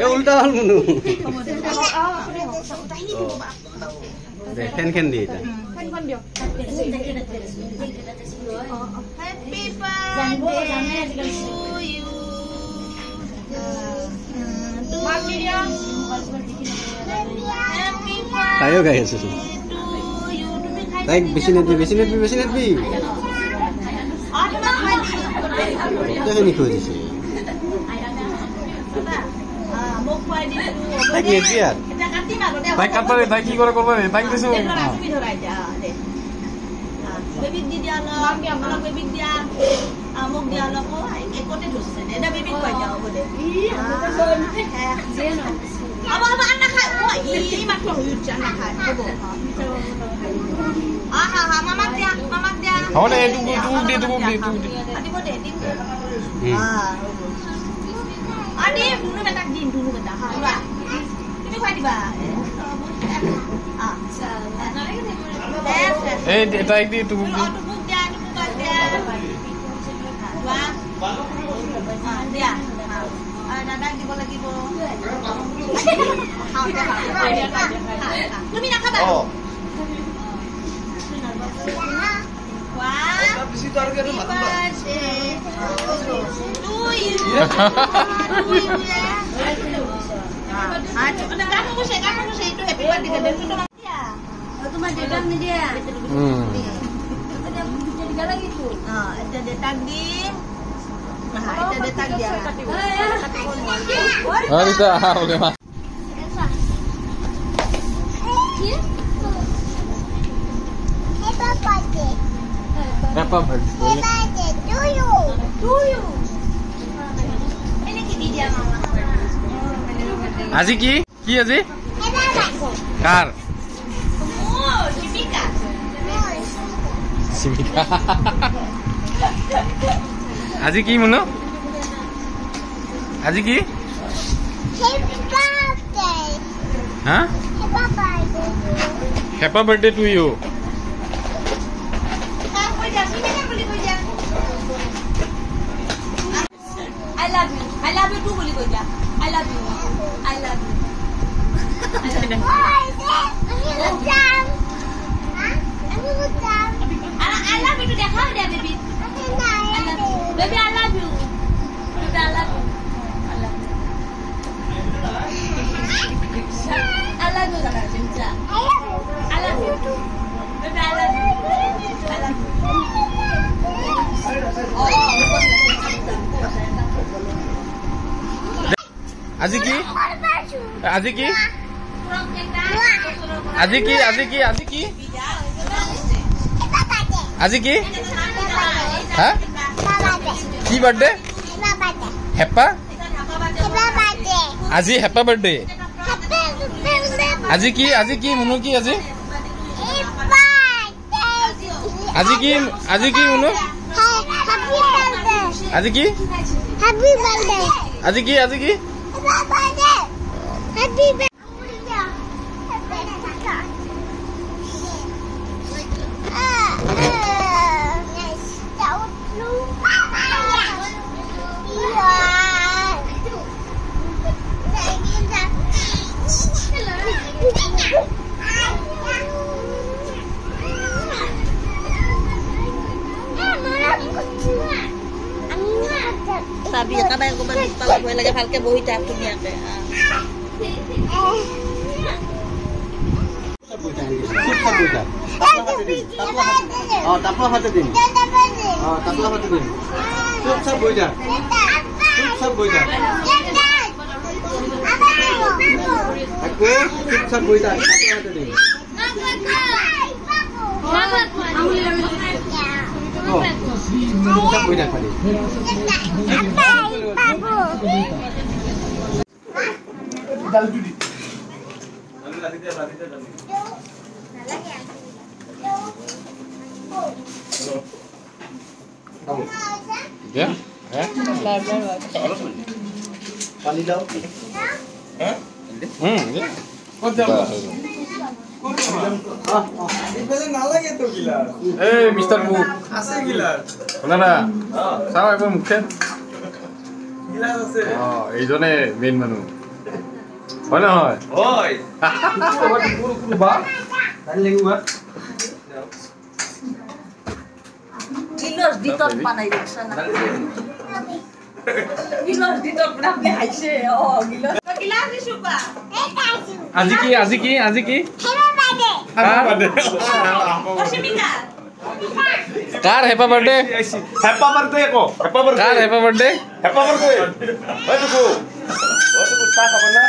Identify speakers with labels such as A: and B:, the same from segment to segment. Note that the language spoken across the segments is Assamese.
A: उल्टा हल मनु फैन कैन दी था
B: Happy birthday to you.
A: Tayo guys itu. Taik bisinat bi. Jangan ni kau di sini. Taik ni dia.
C: Taik apa ni? Taik kira korban ni. Taik tu semua.
B: Baby dia lah, kalau baby dia, amok dia lah, oh, ekote dosa ni, dah baby kau jauh boleh. Apa anak kau, oh, ini macam hujan anak kau, mama dia.
C: Awak ni tunggu dia.
B: Adik boleh, adik dulu betak din dulu betak, ha, ini kau di bawah,
C: taik dia tunggu.
B: Tunggu dia. Dia. Nada lagi bo. Lu minat apa? Oh. Wah. Di situ harga rumah tempat. Kamu musik itu happy birthday dan itu dia. Itu mah dedang ni dia. Ada jadi galang itu. Ada dedang dia. Ada dedang dia.
C: Kita boleh mas. Apa birthday? To you.
B: Ini kini dia mama.
C: Aji ki aji? Kar. Simika. Aji ki munu? Aji ki?
D: Happy birthday.
C: Huh? Happy birthday to you.
B: I love you too, boleh kau dia. I love you. I love you dia kau dia baby. Baby I love you. I love you sangat cinta. I love you. Baby I love you.
C: Aji ki? Hah? Ki birthday? Happy? Aji happy birthday. Aji ki munu ki aji? Aji ki munu? Aji ki?
D: Happy birthday.
C: Aji ki?
D: Happy birthday. Happy birthday.
B: Sabi ka ba ko ba pala ko lagi halke bohi ta ধুনিয়াকে
D: Babu.
C: Ya?
A: Paling daw.
C: Ya. Mr. Cook. Kenapa? Sama apa mungkin? এইজনে মেইন মানুহ হয় নহয়
B: Gilos ditot panay sana. Gilos ditot berapa haise? Oh, gilos. Gilas ni suka.
C: আজি কি
D: Happy birthday.
B: Oshimika.
C: কাৰ happy birthday
A: Happy birthday ako. Happy birthday.
C: কাৰ happy birthday
A: Happy birthday. Oi tuku. Oh tuku sah kapan na?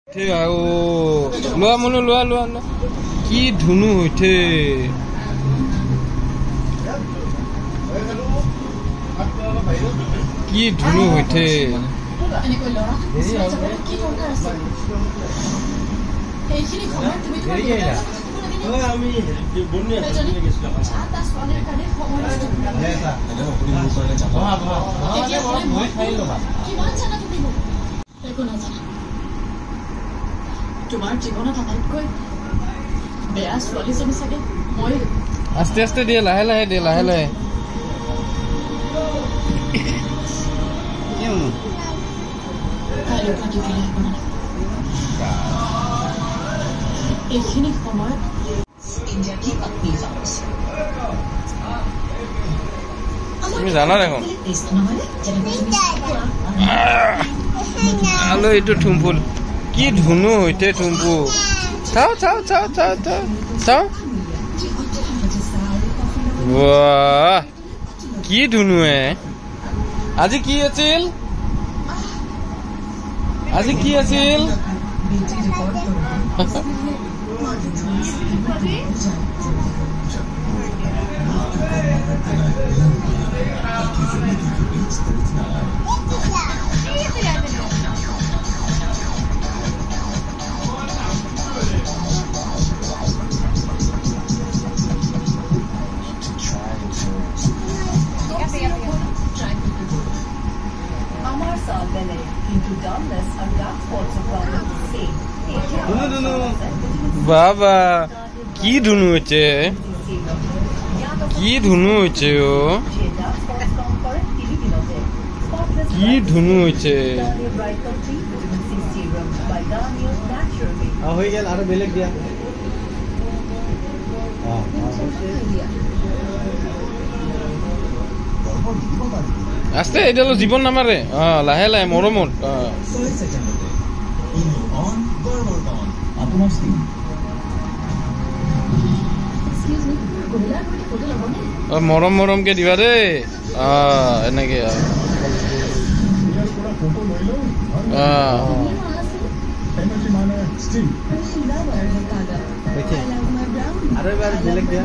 C: ঠিক আৰু লোৱা মনো লোৱা কি ধুনু হৈছে কি ধুনু হৈছে
A: আমি বন্নি আছে গেছিল
B: তোমাৰ জীৱনত আটাইতকৈ বেয়া ছোৱালীজনী চাগে মই
C: আস্তে আস্তে দিয়ে লাহে লাহে দিয়ে লাহে লাহে
B: এইখিনি সময়ত ইণ্ডিয়া কি আপনি
C: তুমি জানা দেখোন আলো এইটো থুম্পুল কি ধুনু হইতে থুম্পু চাও চাও চাও চাও চাও চাও বাহ কি ধুনুৱে আজি কি আছিল আজি কি আছিল বাবা কি ধুনু হচ্ছে কি ধুনু হচ্ছে ও কি ধুনু হচ্ছে
A: হয়ে গেল আরো বেলেগ দিয়া
C: আস্তে এটা জীবন নামারে লাহে লাহে মৰমত মৰম মৰমকে দিবা দেই এনেকে
A: আরো এবার বেলেগ দিয়া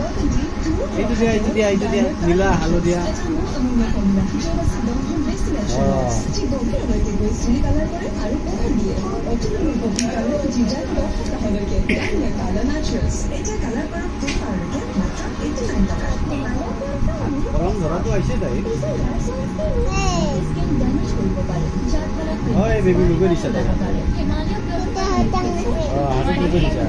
A: এইটো দিয়া এইটো দিয়া এইটো দিয়া নীলা হালধীয়া ৰং ধৰাটো আহিছে তাই হয় বেবি লুকে দিছা তাই হাতত লুকে দিছা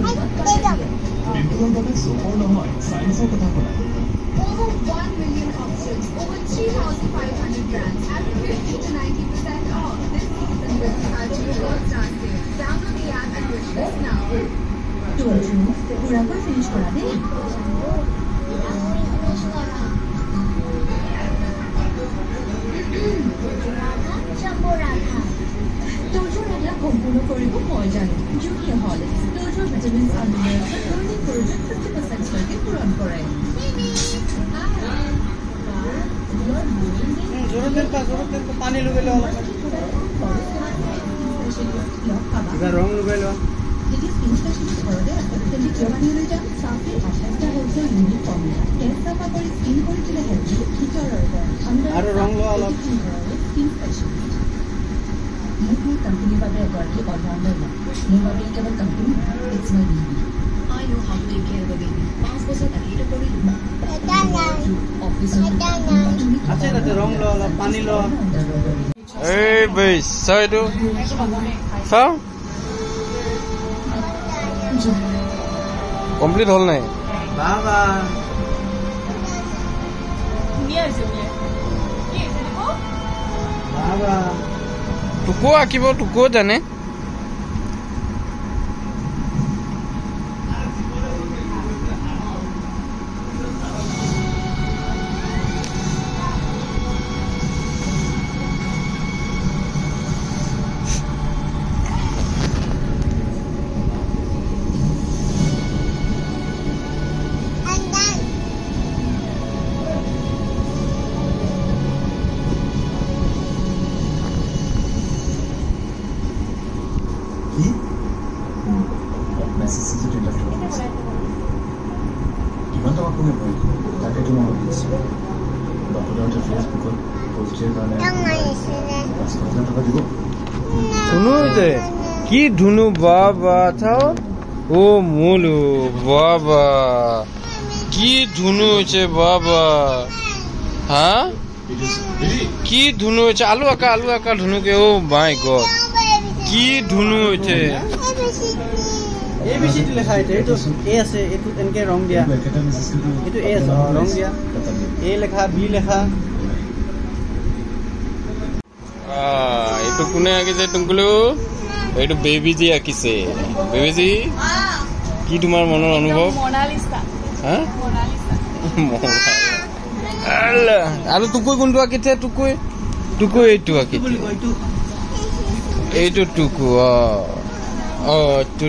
E: Over 1 million options, over 3,500 brands, having 50 to 90% off this season with Ajio Gold Star Sale. Download the app and wish list now.
B: পুরাপুরি ফিনিশ করা দে তোজোৰ এটা সম্পূৰ্ণ কৰিব মই জানো জুনিয়ৰ হলিক্স তোজোৰ ভিটামিনছ আৰু মিনাৰেলছ দৈনিক প্ৰয়োজন 50% লৈকে পূৰণ কৰে
A: পানী লগাই লোৱা কিবা ৰং লগাই লোৱা
B: যেতিয়া স্কিন ঘৰতে আছে তেন্তে কিয় বাহিৰলৈ যাম চাফিৰ 28টা হ'লচেল ইউনিট ফৰ্মুলা তেজ চাফা কৰি স্কিন কৰি দিলে হেল্থি ভিতৰৰ পৰা
A: আৰু ৰং লোৱা অলপ
B: স্কিন স্পেচিয়েলিষ্ট মোৰ কোম্পানীৰ বাবে এগৰাকী অলৰাউণ্ডাৰ নাই মোৰ বাবে কেৱল company it's my baby I know how to take care of a baby 5 বছৰ আহিলে কৰিলোঁ অফিচত
A: আছে তাতে ৰং লোৱা অলপ পানী লোৱা
C: এই বেই চাও এইটো চাও কমপ্লিট হল নাই
A: বাবা বাবা
C: তোকো আঁকিব তোকো জানে ধুনু যে কি ধুনু বাবা চাও ও মোলু বাবা কি ধুনু হয়েছে বাবা হ্যাঁ কি ধুনু হয়েছে আলু আঁকা ধুনুকে ও মাই গড কি ধুনু হয়েছে
A: এবিসিডি লেখা এইটো এ আছে এইটো এনেকে ৰং দিয়া এইটো এ আছে ৰং দিয়া এ লেখা বি লেখা
C: এইটো কোনে আঁকিছে টুংকুলু এইটো বেবিজি আঁকিছে বেবিজি কি তোমাৰ মনৰ অনুভৱ
B: মোনালিসা
C: হা আৰু টুকুই কোনটো আঁকিছে? টুকুই এইটো আঁকিছে। এইটো টুকু।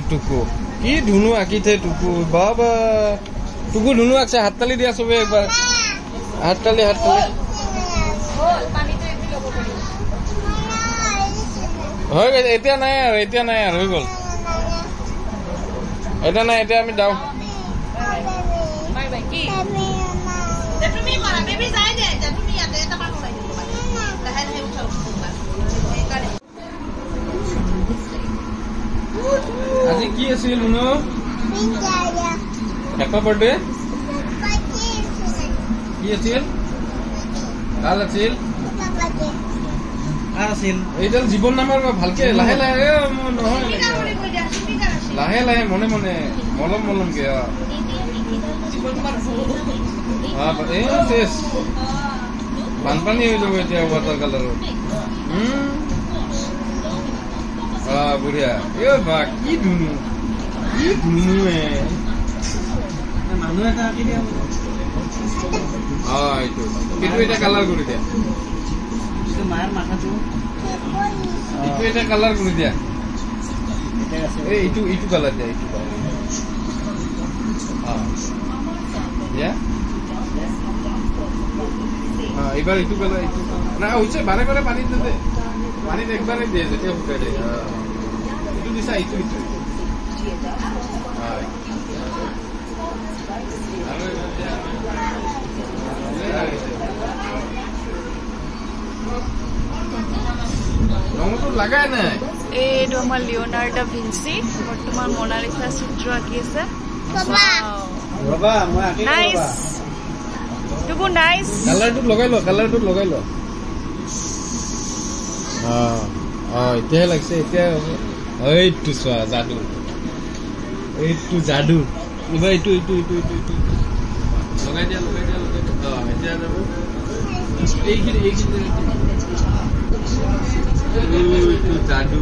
C: টুকু কি ধুনু আঁকিছে টুকু। বাবা টুকু ধুনু আঁকছে। হাততালি দিয়া চবে একবাৰ। হাততালি। হৈ গ'ল এতিয়া নাই আৰু হৈ গ'ল। এতিয়া নাই, এতিয়া আমি যাওঁ। আজি কি আছিল লুনু? হেপী বাৰ্থডে কি আছিল? ভাল আছিল। এইডাল জীৱন নামৰ ভালকে লাহে নহয় লাহে মনে মলমকে। শেষ বানপানী হৈ যাব এতিয়া ৱাটাৰ কালাৰত। বঢ়িয়া। বা কি ধুনু
A: মানুহ এটা আঁকি দিয়া।
C: এইটো এটা কালাৰ কৰি দিয়া।
A: মাৰ মাথাটো
C: এইটো এটা কালাৰ কৰি দিয়া। এইটো কালাৰ দিয়া। এইবাৰ এইটো কালাৰ না হৈছে। বাৰে পানীত দে। পানীত একবাৰে দিয়ে যেতিয়া শুকাই যায়। এইটো দিছা। এইটো ৰঙটো লাগাই নাই।
F: এইটো আমাৰ লিঅ'নাৰ্ড দা ভিঞ্চি বৰ্তমান মনালিসা চিত্ৰ আঁকি আছে। নাইচ টুকু নাইচ।
C: কালাৰটো লগাই ল। এতিয়াহে লাগিছে। এতিয়া এইটো চোৱা যাদু। এইবাৰ এইটো লগাই দিয়া। এতিয়া যাব এইখিনি যাদু।